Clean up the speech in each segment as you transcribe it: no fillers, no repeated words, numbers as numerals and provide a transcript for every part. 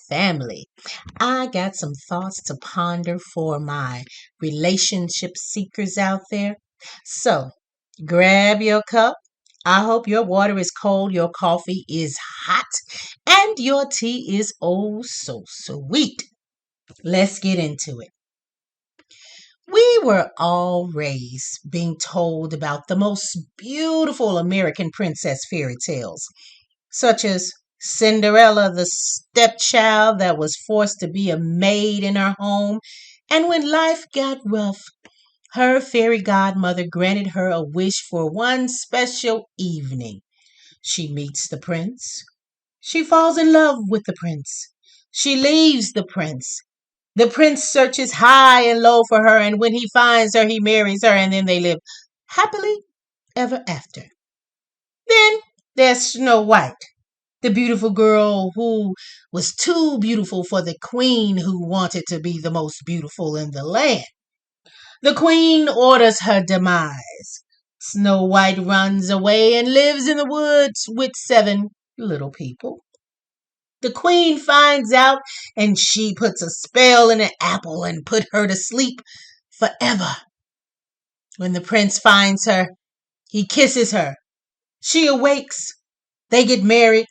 family. I got some thoughts to ponder for my relationship seekers out there. So grab your cup. I hope your water is cold, your coffee is hot, and your tea is oh so sweet. Let's get into it. We were all raised being told about the most beautiful American princess fairy tales, such as Cinderella, the stepchild that was forced to be a maid in her home, and when life got rough, her fairy godmother granted her a wish for one special evening. She meets the prince. She falls in love with the prince. She leaves the prince. The prince searches high and low for her, and when he finds her, he marries her, and then they live happily ever after. Then there's Snow White, the beautiful girl who was too beautiful for the queen who wanted to be the most beautiful in the land. The queen orders her demise. Snow White runs away and lives in the woods with 7 little people. The queen finds out and she puts a spell in an apple and put her to sleep forever. When the prince finds her, he kisses her. She awakes. They get married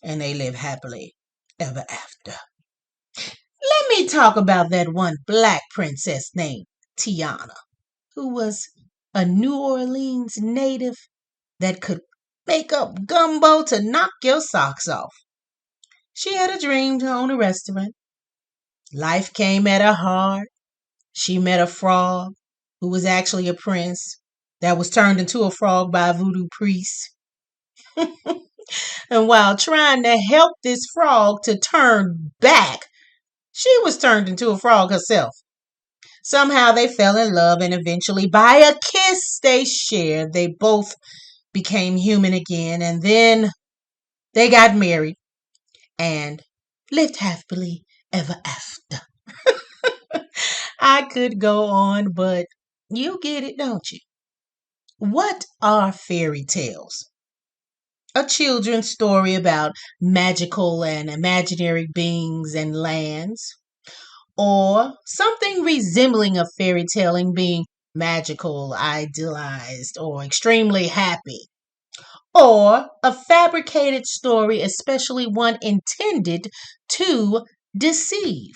and they live happily ever after. Let me talk about that one black princess named Tiana, who was a New Orleans native that could make up gumbo to knock your socks off. She had a dream to own a restaurant. Life came at her hard. She met a frog who was actually a prince that was turned into a frog by a voodoo priest. And while trying to help this frog to turn back, she was turned into a frog herself. Somehow they fell in love, and eventually, by a kiss they shared, they both became human again, and then they got married and lived happily ever after. I could go on, but you get it, don't you? What are fairy tales? A children's story about magical and imaginary beings and lands, or something resembling a fairy tale in being magical, idealized, or extremely happy, or a fabricated story, especially one intended to deceive.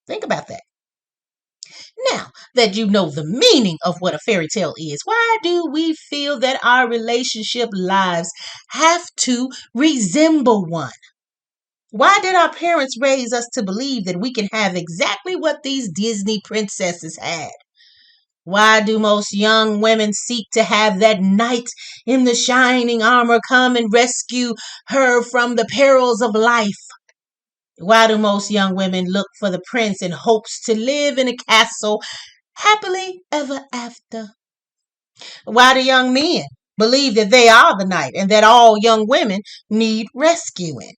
Think about that. Now that you know the meaning of what a fairy tale is, why do we feel that our relationship lives have to resemble one? Why did our parents raise us to believe that we can have exactly what these Disney princesses had? Why do most young women seek to have that knight in the shining armor come and rescue her from the perils of life? Why do most young women look for the prince in hopes to live in a castle happily ever after? Why do young men believe that they are the knight and that all young women need rescuing?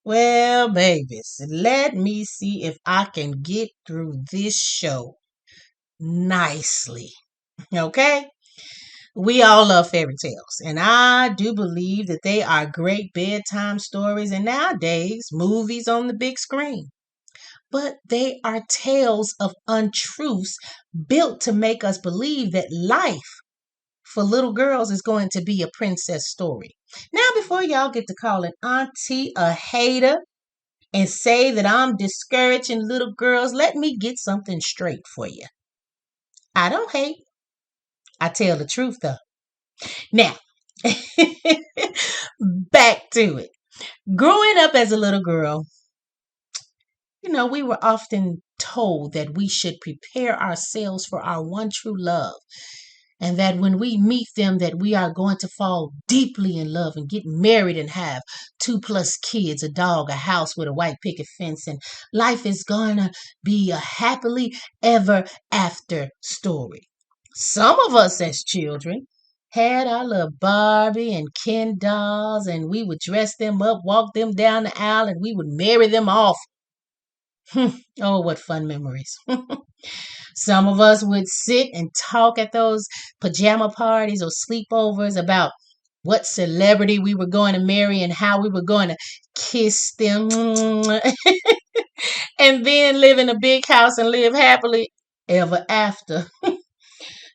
Well, babies, let me see if I can get through this show nicely. Okay? We all love fairy tales, and I do believe that they are great bedtime stories and nowadays movies on the big screen. But they are tales of untruths built to make us believe that life for little girls is going to be a princess story. Now, before y'all get to calling Auntie a hater and say that I'm discouraging little girls, let me get something straight for you. I don't hate. I tell the truth, though. Now, back to it. Growing up as a little girl, we were often told that we should prepare ourselves for our one true love, and that when we meet them, that we are going to fall deeply in love and get married and have 2+ kids, a dog, a house with a white picket fence, and life is gonna be a happily ever after story. Some of us as children had our little Barbie and Ken dolls, and we would dress them up, walk them down the aisle, and we would marry them off. Oh, what fun memories. Some of us would sit and talk at those pajama parties or sleepovers about what celebrity we were going to marry and how we were going to kiss them. And then live in a big house and live happily ever after.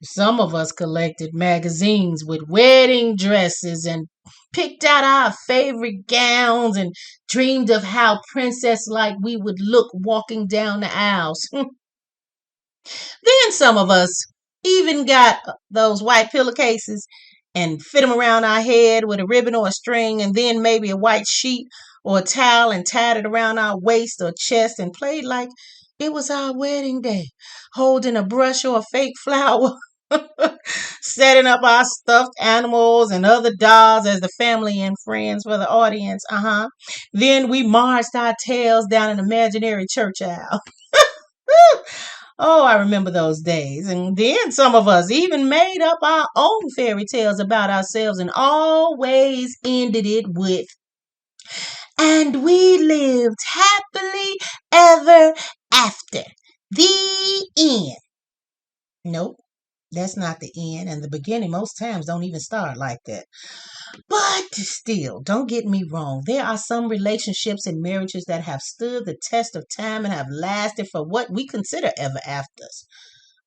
Some of us collected magazines with wedding dresses and picked out our favorite gowns and dreamed of how princess like we would look walking down the aisles. Then some of us even got those white pillowcases and fit them around our head with a ribbon or a string, and then maybe a white sheet or a towel and tied it around our waist or chest and played like it was our wedding day, holding a brush or a fake flower. Setting up our stuffed animals and other dolls as the family and friends for the audience. Then we marched our tails down an imaginary church aisle. Oh, I remember those days. And then some of us even made up our own fairy tales about ourselves and always ended it with, and we lived happily ever after. The end. Nope. That's not the end, and the beginning most times don't even start like that. But still, don't get me wrong. There are some relationships and marriages that have stood the test of time and have lasted for what we consider ever afters.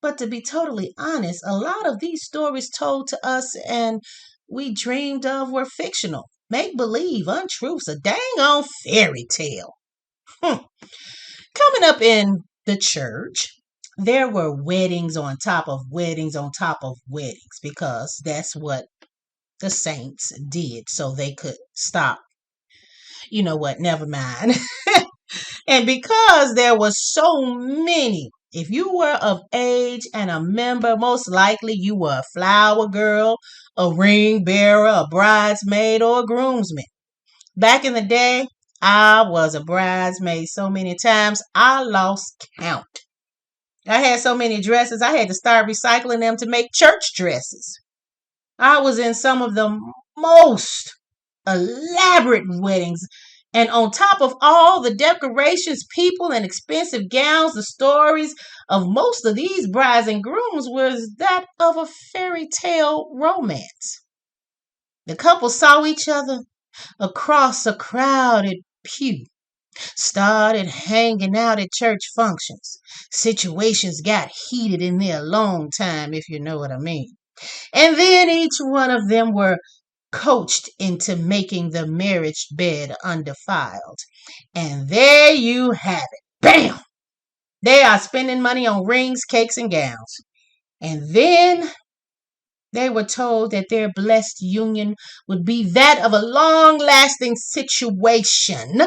But to be totally honest, a lot of these stories told to us and we dreamed of were fictional, make believe, untruths, a dang on fairy tale. Coming up in the church, there were weddings on top of weddings on top of weddings because that's what the saints did so they could stop. You know what? Never mind. And because there were so many, if you were of age and a member, most likely you were a flower girl, a ring bearer, a bridesmaid, or a groomsman. Back in the day, I was a bridesmaid so many times I lost count. I had so many dresses, I had to start recycling them to make church dresses. I was in some of the most elaborate weddings. And on top of all the decorations, people, and expensive gowns, the stories of most of these brides and grooms was that of a fairy tale romance. The couple saw each other across a crowded pew, started hanging out at church functions. Situations got heated in their alone time, if you know what I mean. And then each one of them were coached into making the marriage bed undefiled. And there you have it. Bam! They are spending money on rings, cakes, and gowns. And then they were told that their blessed union would be that of a long-lasting situation.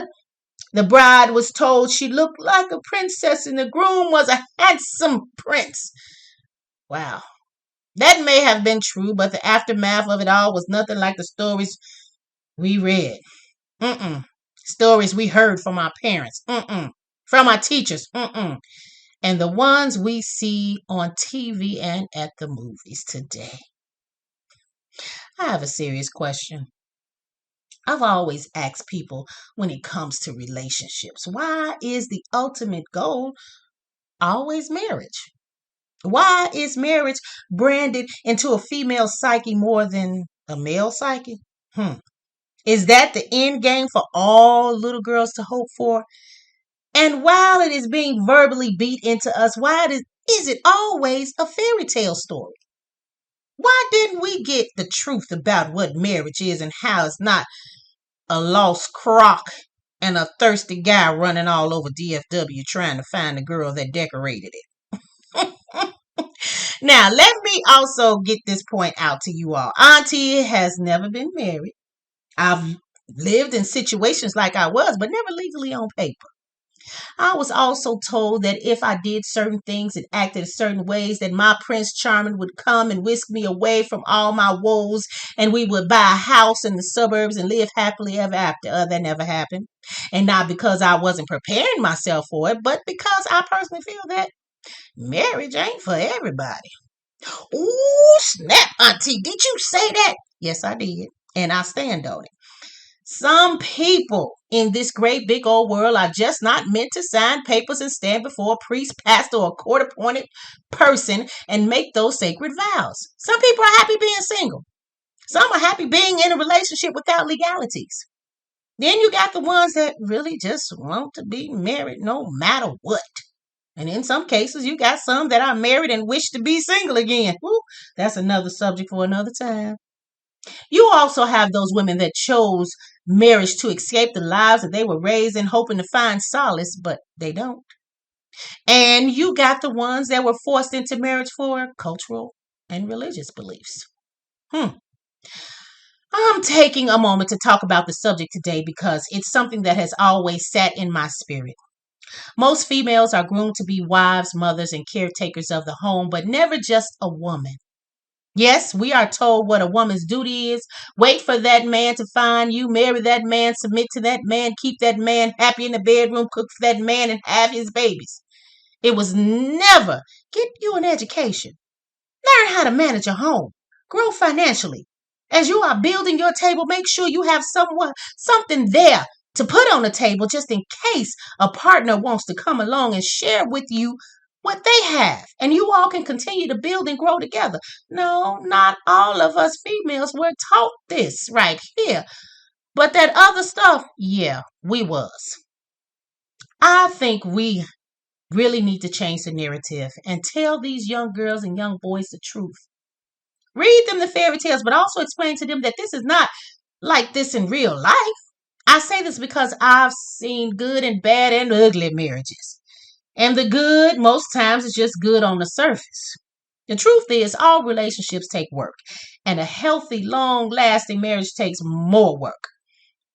The bride was told she looked like a princess and the groom was a handsome prince. Wow. That may have been true, but the aftermath of it all was nothing like the stories we read. Stories we heard from our parents. From our teachers. And the ones we see on TV and at the movies today. I have a serious question. I've always asked people when it comes to relationships, why is the ultimate goal always marriage? Why is marriage branded into a female psyche more than a male psyche? Is that the end game for all little girls to hope for? And while it is being verbally beat into us, why is it always a fairy tale story? Why didn't we get the truth about what marriage is and how it's not a lost crock and a thirsty guy running all over DFW trying to find the girl that decorated it? Now, let me also get this point out to you all. Auntie has never been married. I've lived in situations like I was, but never legally on paper. I was also told that if I did certain things and acted certain ways, that my Prince Charming would come and whisk me away from all my woes, and we would buy a house in the suburbs and live happily ever after. That never happened. And not because I wasn't preparing myself for it, but because I personally feel that marriage ain't for everybody. Ooh, snap, Auntie. Did you say that? Yes, I did. And I stand on it. Some people in this great big old world are just not meant to sign papers and stand before a priest, pastor, or court-appointed person and make those sacred vows. Some people are happy being single. Some are happy being in a relationship without legalities. Then you got the ones that really just want to be married no matter what. And in some cases, you got some that are married and wish to be single again. Woo, that's another subject for another time. You also have those women that chose marriage to escape the lives that they were raised in, hoping to find solace, but they don't. And you got the ones that were forced into marriage for cultural and religious beliefs. I'm taking a moment to talk about the subject today because it's something that has always sat in my spirit. Most females are groomed to be wives, mothers, and caretakers of the home, but never just a woman. Yes, we are told what a woman's duty is. Wait for that man to find you, marry that man, submit to that man, keep that man happy in the bedroom, cook for that man, and have his babies. It was never get you an education. Learn how to manage a home. Grow financially. As you are building your table, make sure you have something there to put on the table just in case a partner wants to come along and share with you what they have. And you all can continue to build and grow together. No, not all of us females were taught this right here. But that other stuff, yeah, we was. I think we really need to change the narrative and tell these young girls and young boys the truth. Read them the fairy tales, but also explain to them that this is not like this in real life. I say this because I've seen good and bad and ugly marriages. And the good, most times, is just good on the surface. The truth is, all relationships take work. And a healthy, long-lasting marriage takes more work.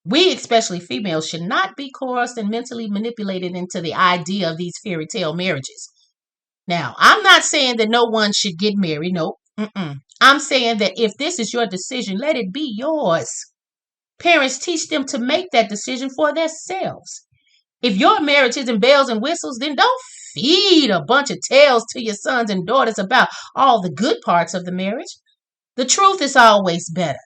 We, especially females, should not be coerced and mentally manipulated into the idea of these fairy tale marriages. Now, I'm not saying that no one should get married. No. I'm saying that if this is your decision, let it be yours. Parents, teach them to make that decision for themselves. If your marriage isn't bells and whistles, then don't feed a bunch of tales to your sons and daughters about all the good parts of the marriage. The truth is always better.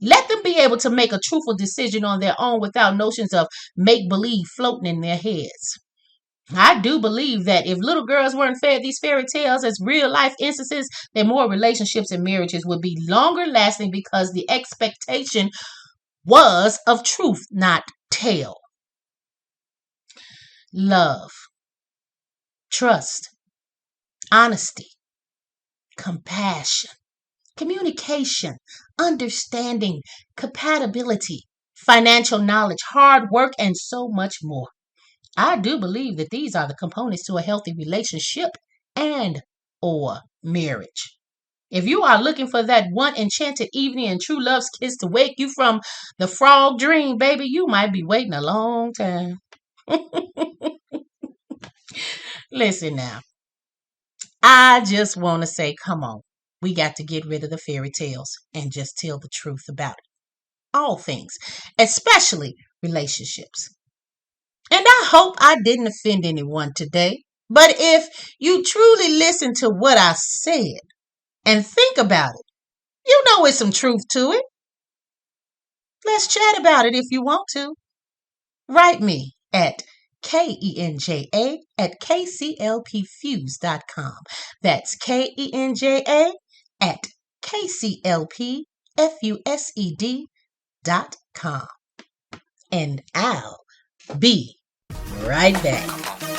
Let them be able to make a truthful decision on their own without notions of make-believe floating in their heads. I do believe that if little girls weren't fed these fairy tales as real-life instances, then more relationships and marriages would be longer lasting because the expectation was of truth, not tale. Love, trust, honesty, compassion, communication, understanding, compatibility, financial knowledge, hard work, and so much more. I do believe that these are the components to a healthy relationship and or marriage. If you are looking for that one enchanted evening and true love's kiss to wake you from the frog dream, baby, you might be waiting a long time. Listen now. I just want to say, come on. We got to get rid of the fairy tales and just tell the truth about it. All things, especially relationships. And I hope I didn't offend anyone today. But if you truly listen to what I said and think about it, you know there's some truth to it. Let's chat about it if you want to. Write me at KENJA at KCLPFused.com. That's KENJA at KCLPFused.com. And I'll be right back.